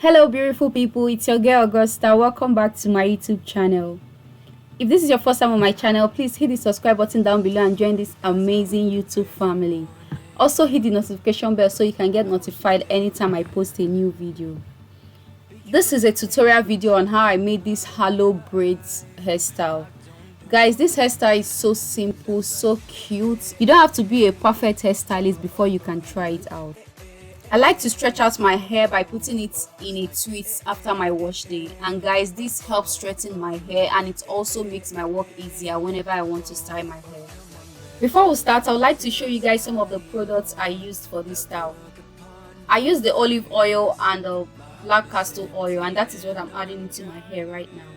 Hello beautiful people, it's your girl Augusta. Welcome back to my YouTube channel. If this is your first time on my channel, please hit the subscribe button down below and join this amazing YouTube family. Also hit the notification bell so you can get notified anytime I post a new video. This is a tutorial video on how I made this hollow braids hairstyle. Guys, this hairstyle is so simple, so cute. You don't have to be a perfect hairstylist before you can try it out. I like to stretch out my hair by putting it in a twist after my wash day, and guys, this helps straighten my hair and it also makes my work easier whenever I want to style my hair. Before we start, I would like to show you guys some of the products I used for this style. I used the olive oil and the black castor oil, and that is what I'm adding into my hair right now.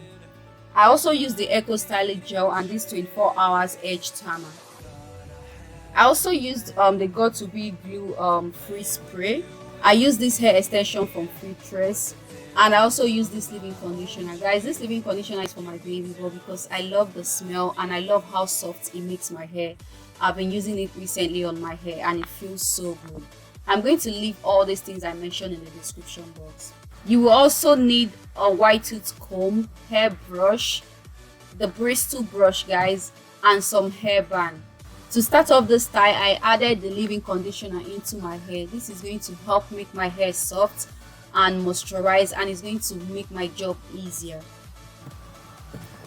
I also used the Eco Styling gel and this 24 hours edge tamer. I also used the Got2b glue free spray. I used this hair extension from Free Tress, and I also used this leave-in conditioner. Guys, this leave-in conditioner is for my baby girl because I love the smell and I love how soft it makes my hair. I've been using it recently on my hair and it feels so good. I'm going to leave all these things I mentioned in the description box. You will also need a white tooth comb, hair brush, the Bristol brush guys, and some hairband. To start off the style, I added the leave-in conditioner into my hair. This is going to help make my hair soft and moisturize, and it's going to make my job easier.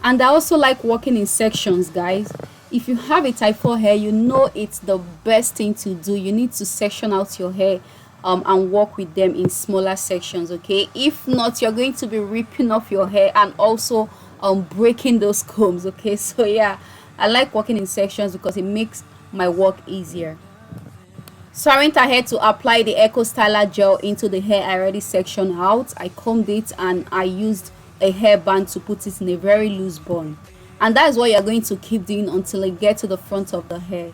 And I also like working in sections, guys. If you have a type 4 hair, you know it's the best thing to do. You need to section out your hair and work with them in smaller sections, okay? If not, you're going to be ripping off your hair and also breaking those combs, okay? So yeah, I like working in sections because it makes my work easier. So I went ahead to apply the Eco Styler gel into the hair I already sectioned out. I combed it and I used a hairband to put it in a very loose bun. And that is what you're going to keep doing until you get to the front of the hair.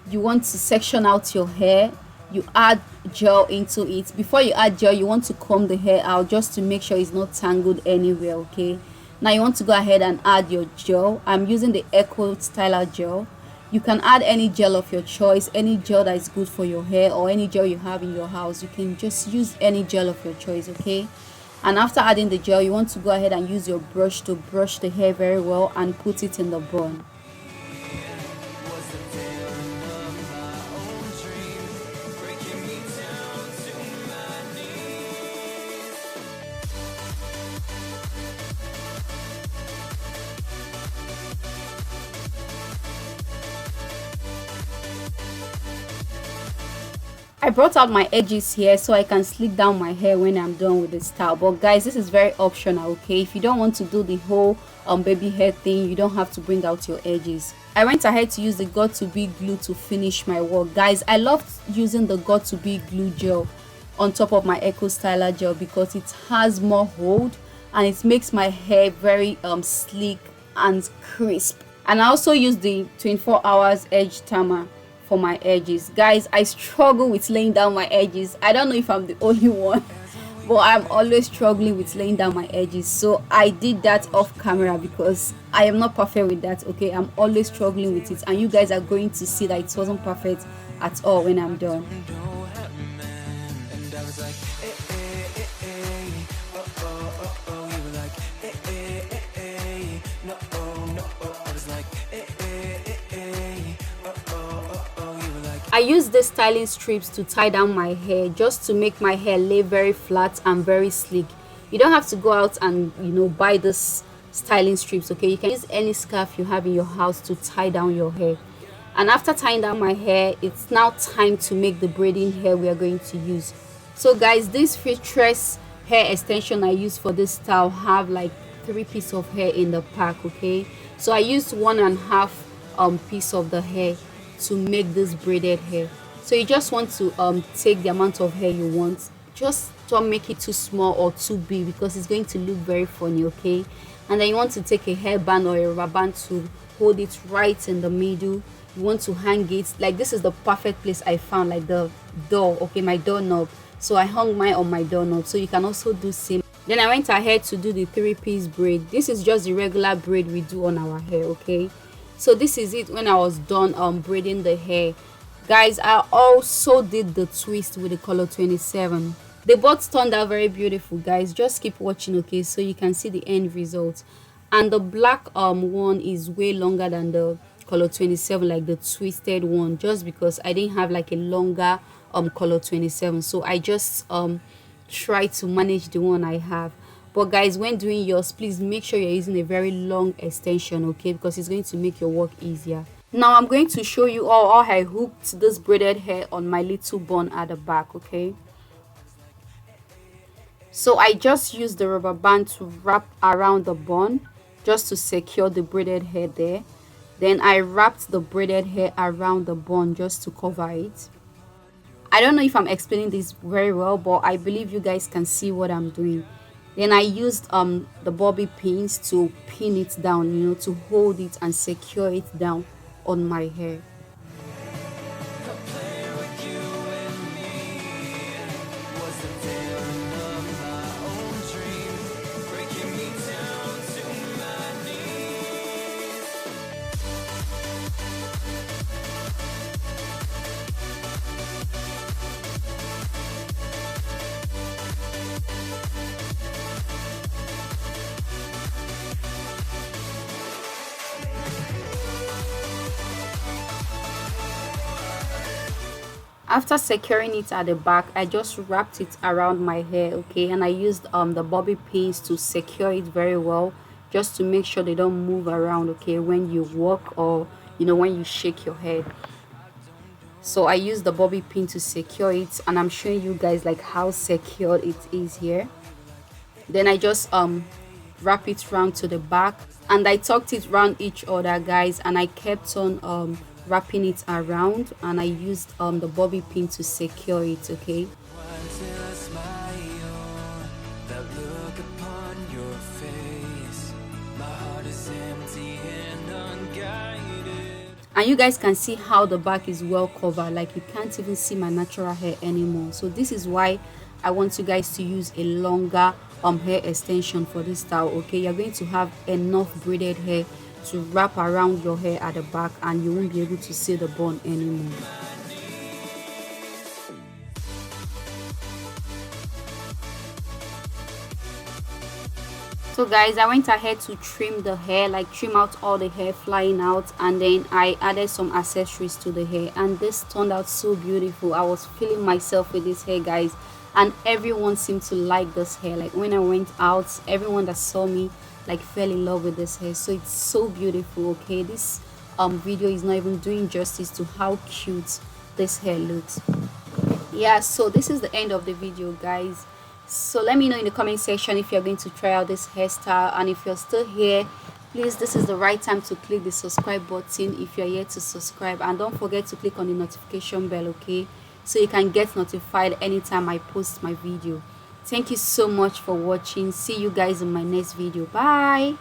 You want to section out your hair. You add gel into it. Before you add gel, you want to comb the hair out just to make sure it's not tangled anywhere, okay? Now you want to go ahead and add your gel. I'm using the Eco Styler gel. You can add any gel of your choice, any gel that is good for your hair or any gel you have in your house. You can just use any gel of your choice, okay? And after adding the gel, you want to go ahead and use your brush to brush the hair very well and put it in the bun. I brought out my edges here so I can slick down my hair when I'm done with the style. But guys, this is very optional, okay? If you don't want to do the whole baby hair thing, you don't have to bring out your edges. I went ahead to use the Got2b glue to finish my work. Guys, I love using the Got2b glue gel on top of my Eco Styler gel because it has more hold and it makes my hair very sleek and crisp. And I also use the 24 hours edge tamer for my edges. Guys, I struggle with laying down my edges. I don't know if I'm the only one, but I'm always struggling with laying down my edges. So I did that off camera because I am not perfect with that, okay? I'm always struggling with it, and you guys are going to see that it wasn't perfect at all when I'm done. I use the styling strips to tie down my hair just to make my hair lay very flat and very sleek. You don't have to go out and buy this styling strips, okay? You can use any scarf you have in your house to tie down your hair. And after tying down my hair, it's now time to make the braiding hair we are going to use. So guys, this Free Tress hair extension I use for this style have like 3 pieces of hair in the pack, okay? So I used 1.5 piece of the hair to make this braided hair. So you just want to take the amount of hair you want. Just don't make it too small or too big because it's going to look very funny, okay? And then you want to take a hairband or a rubber band to hold it right in the middle. You want to hang it like this is the perfect place I found, like the door, okay, my doorknob. So I hung mine on my doorknob, so you can also do same. Then I went ahead to do the 3-piece braid. This is just the regular braid we do on our hair, okay? So this is it when I was done braiding the hair. Guys, I also did the twist with the color 27. They both turned out very beautiful, guys. Just keep watching, okay, so you can see the end result. And the black one is way longer than the color 27, like the twisted one, just because I didn't have like a longer color 27, so I just try to manage the one I have. But guys, when doing yours, please make sure you're using a very long extension, okay, because it's going to make your work easier. Now I'm going to show you all how I hooked this braided hair on my little bun at the back, okay. So I just used the rubber band to wrap around the bun just to secure the braided hair there. Then I wrapped the braided hair around the bun just to cover it. I don't know if I'm explaining this very well, but I believe you guys can see what I'm doing. Then I used the bobby pins to pin it down, you know, to hold it and secure it down on my hair. After securing it at the back, I just wrapped it around my hair, okay, and I used the bobby pins to secure it very well, just to make sure they don't move around, okay, when you walk or you know when you shake your head. So I used the bobby pin to secure it, and I'm showing you guys like how secure it is here. Then I just wrap it round to the back, and I tucked it round each other, guys, and I kept on wrapping it around, and I used the bobby pin to secure it, okay. And you guys can see how the back is well covered, like you can't even see my natural hair anymore. So this is why I want you guys to use a longer hair extension for this style, okay. You're going to have enough braided hair to wrap around your hair at the back, and you won't be able to see the bun anymore. So guys, I went ahead to trim the hair, like trim out all the hair flying out, and then I added some accessories to the hair, and this turned out so beautiful. I was feeling myself with this hair, guys, and everyone seemed to like this hair. Like when I went out, everyone that saw me like fell in love with this hair. So it's so beautiful, okay. This video is not even doing justice to how cute this hair looks. Yeah, so this is the end of the video, guys. So let me know in the comment section if you're going to try out this hairstyle, and if you're still here, please, this is the right time to click the subscribe button if you're yet to subscribe, and don't forget to click on the notification bell, okay, so you can get notified anytime I post my video. Thank you so much for watching. See you guys in my next video. Bye.